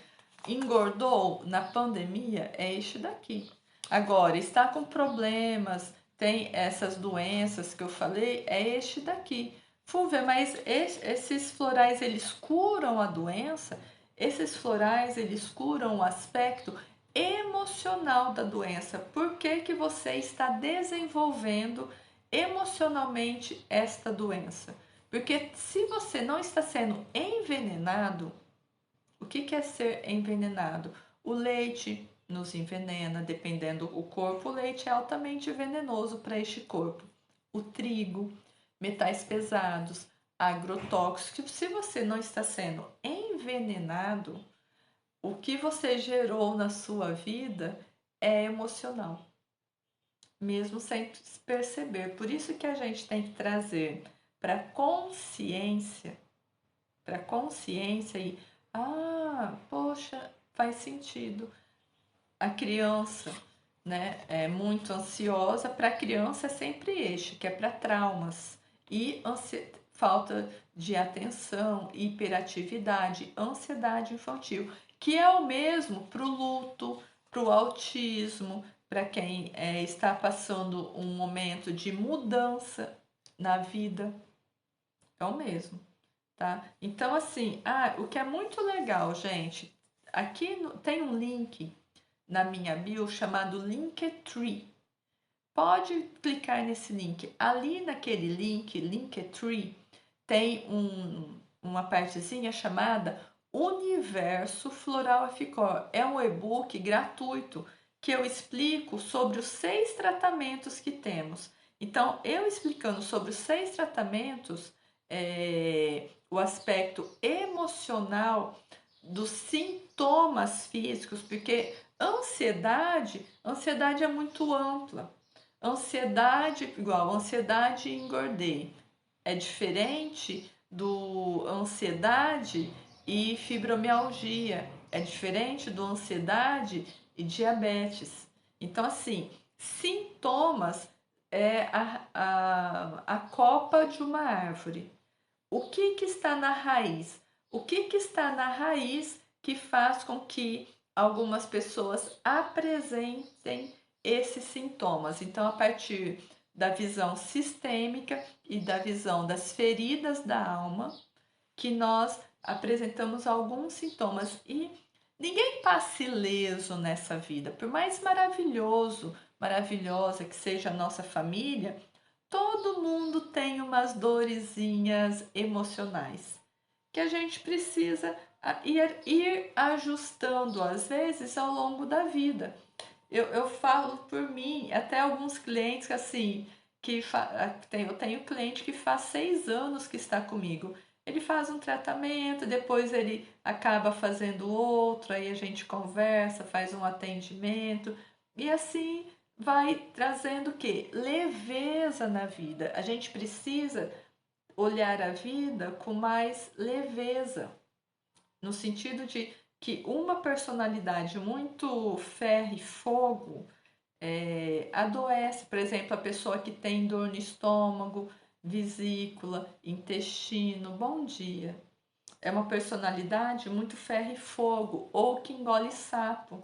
engordou na pandemia é este daqui. Agora, está com problemas, tem essas doenças que eu falei, é este daqui. Fúvia, mas esses florais eles curam a doença? Esses florais eles curam o aspecto emocional da doença. Por que que você está desenvolvendo emocionalmente esta doença? Porque se você não está sendo envenenado, o que que é ser envenenado? O leite, nos envenena, dependendo do corpo, o leite é altamente venenoso para este corpo. O trigo, metais pesados, agrotóxicos. Se você não está sendo envenenado, o que você gerou na sua vida é emocional, mesmo sem perceber. Por isso que a gente tem que trazer para consciência e poxa, faz sentido. A criança, né, é muito ansiosa. Para a criança é sempre eixo, que é para traumas e falta de atenção, hiperatividade, ansiedade infantil, que é o mesmo para o luto, para o autismo, para quem está passando um momento de mudança na vida, é o mesmo, tá? Então, assim, o que é muito legal, gente, aqui tem um link na minha bio chamado Linktree. Pode clicar nesse link. Ali naquele link, Linktree, tem uma partezinha chamada Universo Floral Ficor. É um e-book gratuito que eu explico sobre os 6 tratamentos que temos. Então, eu explicando sobre os 6 tratamentos, o aspecto emocional dos sintomas físicos, porque ansiedade é muito ampla. Ansiedade, igual ansiedade e engordei. É diferente do ansiedade e fibromialgia. É diferente do ansiedade e diabetes. Então, assim, sintomas é a copa de uma árvore. O que está na raiz? O que está na raiz que faz com que algumas pessoas apresentem esses sintomas? Então, a partir da visão sistêmica e da visão das feridas da alma, que nós apresentamos alguns sintomas. E ninguém passa ileso nessa vida. Por mais maravilhosa que seja a nossa família, todo mundo tem umas dorezinhas emocionais que a gente precisa ir ajustando, às vezes, ao longo da vida. Eu falo por mim, até alguns clientes que assim, eu tenho cliente que faz 6 anos que está comigo. Ele faz um tratamento, depois ele acaba fazendo outro, aí a gente conversa, faz um atendimento, e assim vai trazendo o quê? Leveza na vida. A gente precisa olhar a vida com mais leveza, no sentido de que uma personalidade muito ferro e fogo adoece. Por exemplo, a pessoa que tem dor no estômago, vesícula, intestino, bom dia. É uma personalidade muito ferro e fogo, ou que engole sapo.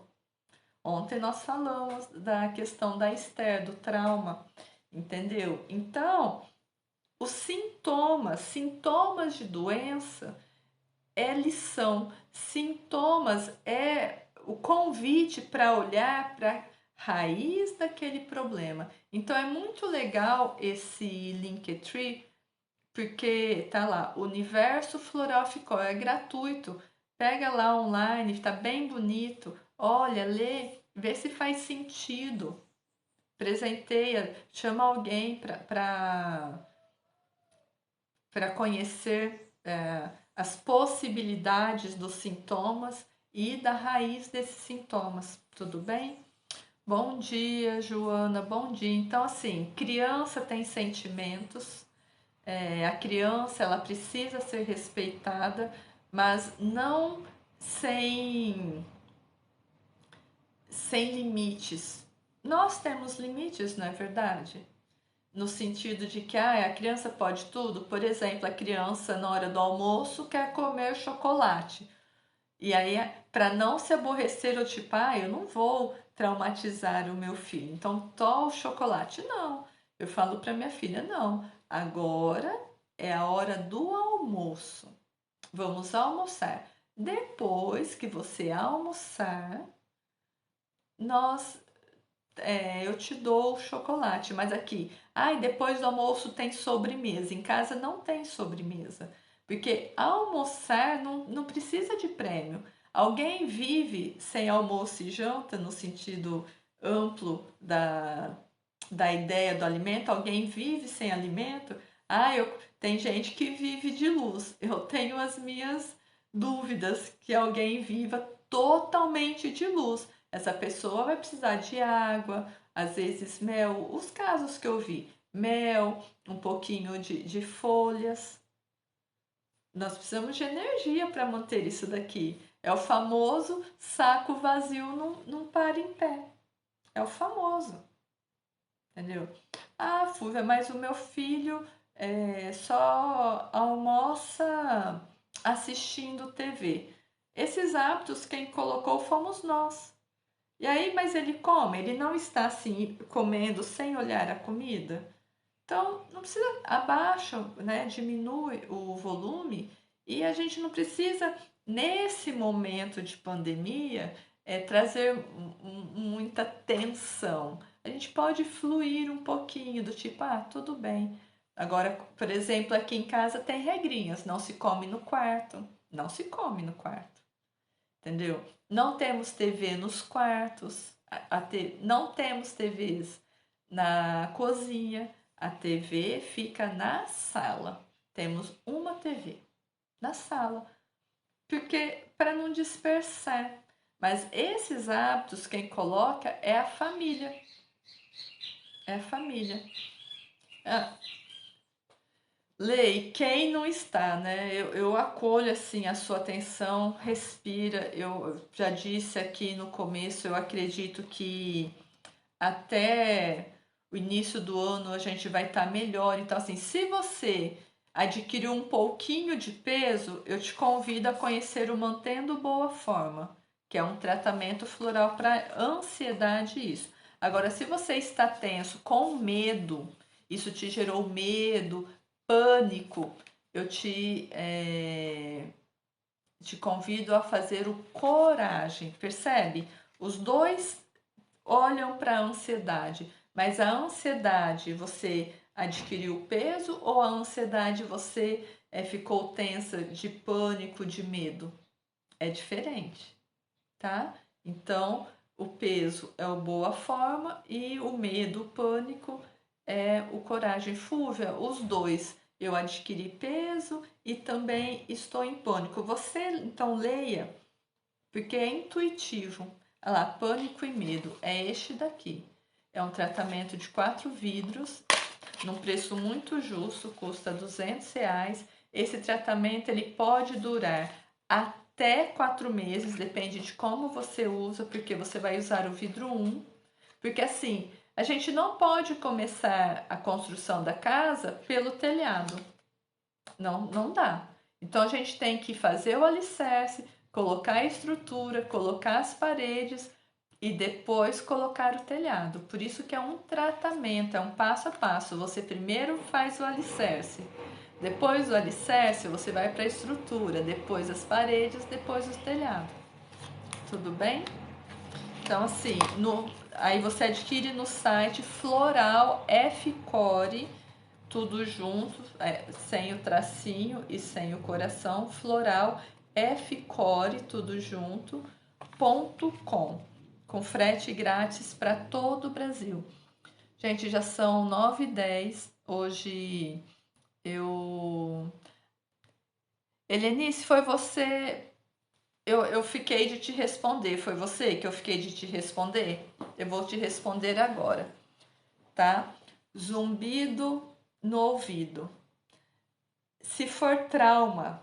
Ontem nós falamos da questão da Esther, do trauma, entendeu? Então, os sintomas de doença é lição, sintomas é o convite para olhar para a raiz daquele problema. Então é muito legal esse Linktree, porque tá lá, Universo Floral Ficou, é gratuito. Pega lá online, está bem bonito. Olha, lê, vê se faz sentido. Presenteia, chama alguém para conhecer as possibilidades dos sintomas e da raiz desses sintomas, tudo bem? Bom dia, Joana, bom dia. Então, assim, criança tem sentimentos, a criança ela precisa ser respeitada, mas não sem limites. Nós temos limites, não é verdade? No sentido de que a criança pode tudo. Por exemplo, a criança na hora do almoço quer comer chocolate. E aí, para não se aborrecer, eu tipo, eu não vou traumatizar o meu filho, então tó o chocolate. Não, eu falo para minha filha, não, agora é a hora do almoço. Vamos almoçar. Depois que você almoçar, eu te dou o chocolate, mas aqui, depois do almoço tem sobremesa. Em casa não tem sobremesa, porque almoçar não precisa de prêmio. Alguém vive sem almoço e janta, no sentido amplo da ideia do alimento? Alguém vive sem alimento? Tem gente que vive de luz. Eu tenho as minhas dúvidas que alguém viva totalmente de luz. Essa pessoa vai precisar de água, às vezes mel. Os casos que eu vi, mel, um pouquinho de folhas. Nós precisamos de energia para manter isso daqui. É o famoso saco vazio não para em pé. É o famoso. Entendeu? Ah, Fúvia, mas o meu filho só almoça assistindo TV. Esses hábitos quem colocou fomos nós. E aí, mas ele come, ele não está assim comendo sem olhar a comida. Então, não precisa, abaixa, né, diminui o volume e a gente não precisa, nesse momento de pandemia, trazer muita tensão. A gente pode fluir um pouquinho, do tipo, tudo bem. Agora, por exemplo, aqui em casa tem regrinhas, não se come no quarto, não se come no quarto, entendeu? Não temos TV nos quartos, não temos TVs na cozinha, a TV fica na sala. Temos uma TV na sala, porque para não dispersar. Mas esses hábitos quem coloca é a família. É a família. Lei, quem não está, né? Eu acolho assim a sua atenção, respira. Eu já disse aqui no começo, eu acredito que até o início do ano a gente vai estar melhor. Então, assim, se você adquiriu um pouquinho de peso, eu te convido a conhecer o Mantendo Boa Forma, que é um tratamento floral para ansiedade, isso. Agora, se você está tenso, com medo, isso te gerou medo, pânico, eu te convido a fazer o coragem, percebe? Os dois olham para a ansiedade, mas a ansiedade você adquiriu peso ou a ansiedade você ficou tensa de pânico, de medo? É diferente, tá? Então, o peso é o boa forma e o medo, o pânico é o coragem. Fúvia, os dois. Eu adquiri peso e também estou em pânico. Você então leia, porque é intuitivo. Olha lá, pânico e medo. É este daqui. É um tratamento de 4 vidros, num preço muito justo, custa R$ 200. Esse tratamento ele pode durar até 4 meses, depende de como você usa, porque você vai usar o vidro 1. Porque assim, a gente não pode começar a construção da casa pelo telhado. Não, não dá. Então a gente tem que fazer o alicerce, colocar a estrutura, colocar as paredes e depois colocar o telhado. Por isso que é um tratamento, é um passo a passo. Você primeiro faz o alicerce, depois do alicerce você vai para a estrutura, depois as paredes, depois o telhado. Tudo bem? Então assim, aí você adquire no site Floral F-Core, tudo junto, sem o tracinho e sem o coração, Floral F-Core, tudo junto, .com, com frete grátis para todo o Brasil. Gente, já são 9h10, hoje eu... Helenice, foi você... Eu fiquei de te responder, foi você que eu fiquei de te responder? Eu vou te responder agora, tá? Zumbido no ouvido. Se for trauma,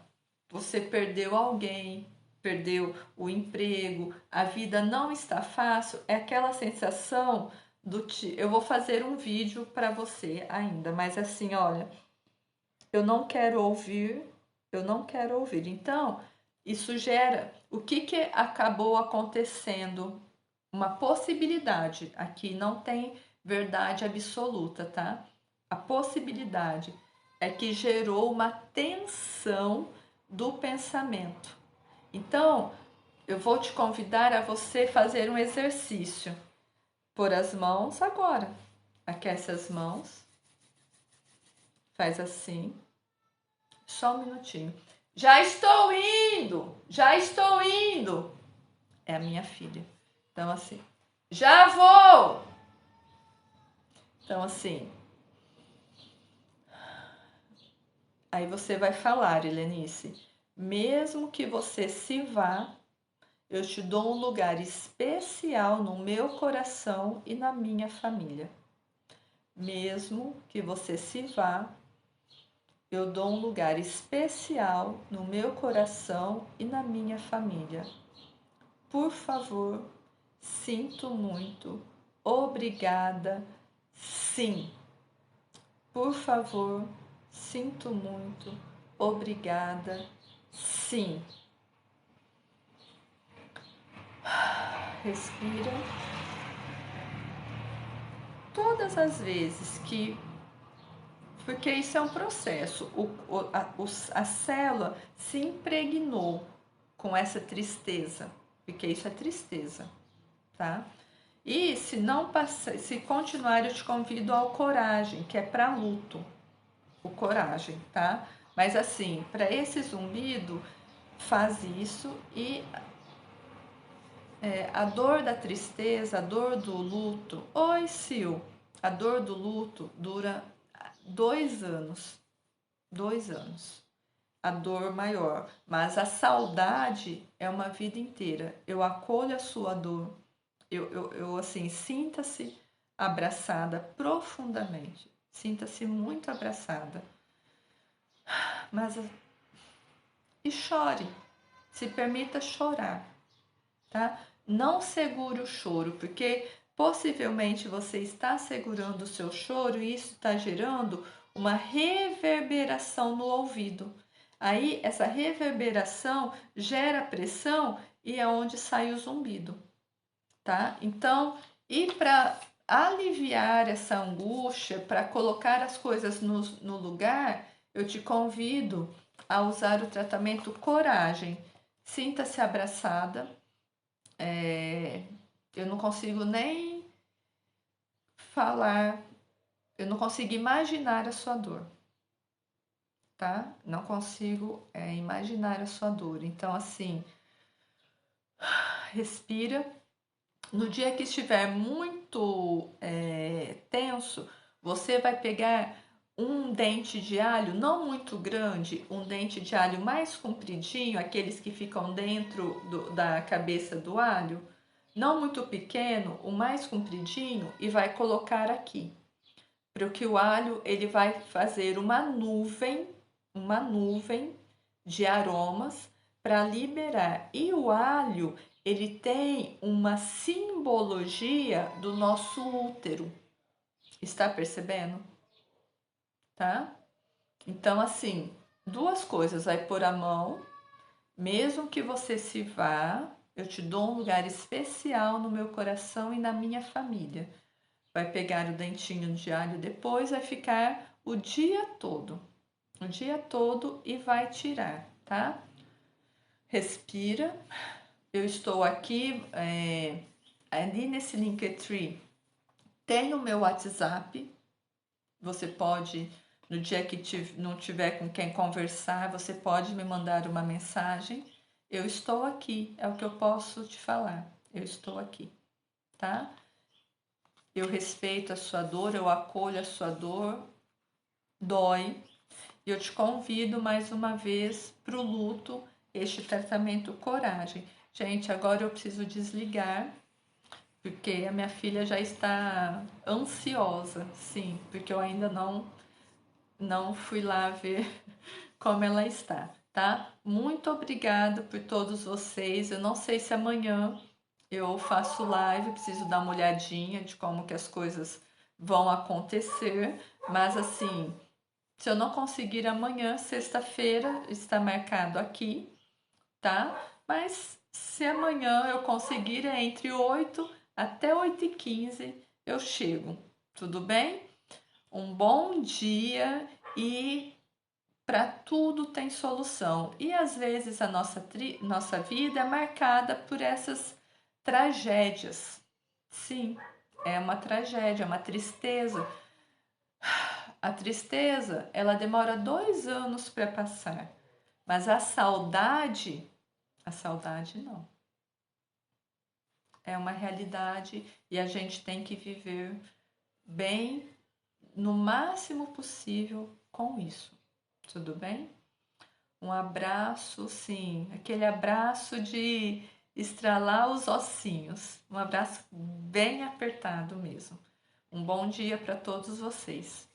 você perdeu alguém, perdeu o emprego, a vida não está fácil, é aquela sensação eu vou fazer um vídeo para você ainda, mas assim, olha, eu não quero ouvir, eu não quero ouvir. Então, isso gera o que acabou acontecendo, uma possibilidade, aqui não tem verdade absoluta, tá? A possibilidade é que gerou uma tensão do pensamento. Então, eu vou te convidar a você fazer um exercício. Pôr as mãos agora. Aquece as mãos. Faz assim. Só um minutinho. Já estou indo, já estou indo. É a minha filha. Então, assim, já vou. Então, assim, aí você vai falar, Helenice, mesmo que você se vá, eu te dou um lugar especial no meu coração e na minha família. Mesmo que você se vá, eu dou um lugar especial no meu coração e na minha família. Por favor, sinto muito, obrigada, sim. Por favor, sinto muito, obrigada, sim. Respira. Todas as vezes que. Porque isso é um processo, a célula se impregnou com essa tristeza, porque isso é tristeza, tá? E se não passar, se continuar, eu te convido ao coragem, que é para luto, o coragem, tá? Mas assim, para esse zumbido, faz isso e a dor da tristeza, a dor do luto. Oi, Sil. A dor do luto dura 2 anos. 2 anos. A dor maior. Mas a saudade é uma vida inteira. Eu acolho a sua dor. Eu assim, sinta-se abraçada profundamente. Sinta-se muito abraçada. Mas e chore. Se permita chorar, tá? Não segure o choro, porque possivelmente você está segurando o seu choro e isso está gerando uma reverberação no ouvido. Aí essa reverberação gera pressão e é onde sai o zumbido, tá? Então, e para aliviar essa angústia, para colocar as coisas no lugar, eu te convido a usar o tratamento Coragem. Sinta-se abraçada. Eu não consigo nem falar, eu não consigo imaginar a sua dor, tá? Não consigo imaginar a sua dor. Então, assim, respira. No dia que estiver muito tenso, você vai pegar um dente de alho, não muito grande, um dente de alho mais compridinho, aqueles que ficam dentro da cabeça do alho, não muito pequeno, o mais compridinho, e vai colocar aqui. Porque o alho ele vai fazer uma nuvem de aromas para liberar. E o alho ele tem uma simbologia do nosso útero. Está percebendo? Tá? Então, assim, duas coisas. Vai pôr a mão, mesmo que você se vá, eu te dou um lugar especial no meu coração e na minha família. Vai pegar o dentinho de alho depois, vai ficar o dia todo e vai tirar, tá? Respira. Eu estou aqui, ali nesse Linktree tem o meu WhatsApp. Você pode, no dia que não tiver com quem conversar, você pode me mandar uma mensagem. Eu estou aqui, é o que eu posso te falar. Eu estou aqui, tá? Eu respeito a sua dor, eu acolho a sua dor, dói. E eu te convido mais uma vez para o luto, este tratamento Coragem. Gente, agora eu preciso desligar, porque a minha filha já está ansiosa, sim, porque eu ainda não fui lá ver como ela está, tá? Muito obrigada por todos vocês. Eu não sei se amanhã eu faço live, preciso dar uma olhadinha de como que as coisas vão acontecer, mas assim, se eu não conseguir amanhã, sexta-feira, está marcado aqui, tá? Mas se amanhã eu conseguir, é entre 8 até 8h15 eu chego, tudo bem? Um bom dia e para tudo tem solução. E às vezes a nossa vida é marcada por essas tragédias. Sim, é uma tragédia, é uma tristeza. A tristeza, ela demora 2 anos para passar. Mas a saudade não. É uma realidade e a gente tem que viver bem no máximo possível com isso. Tudo bem? Um abraço, sim, aquele abraço de estralar os ossinhos. Um abraço bem apertado mesmo. Um bom dia para todos vocês.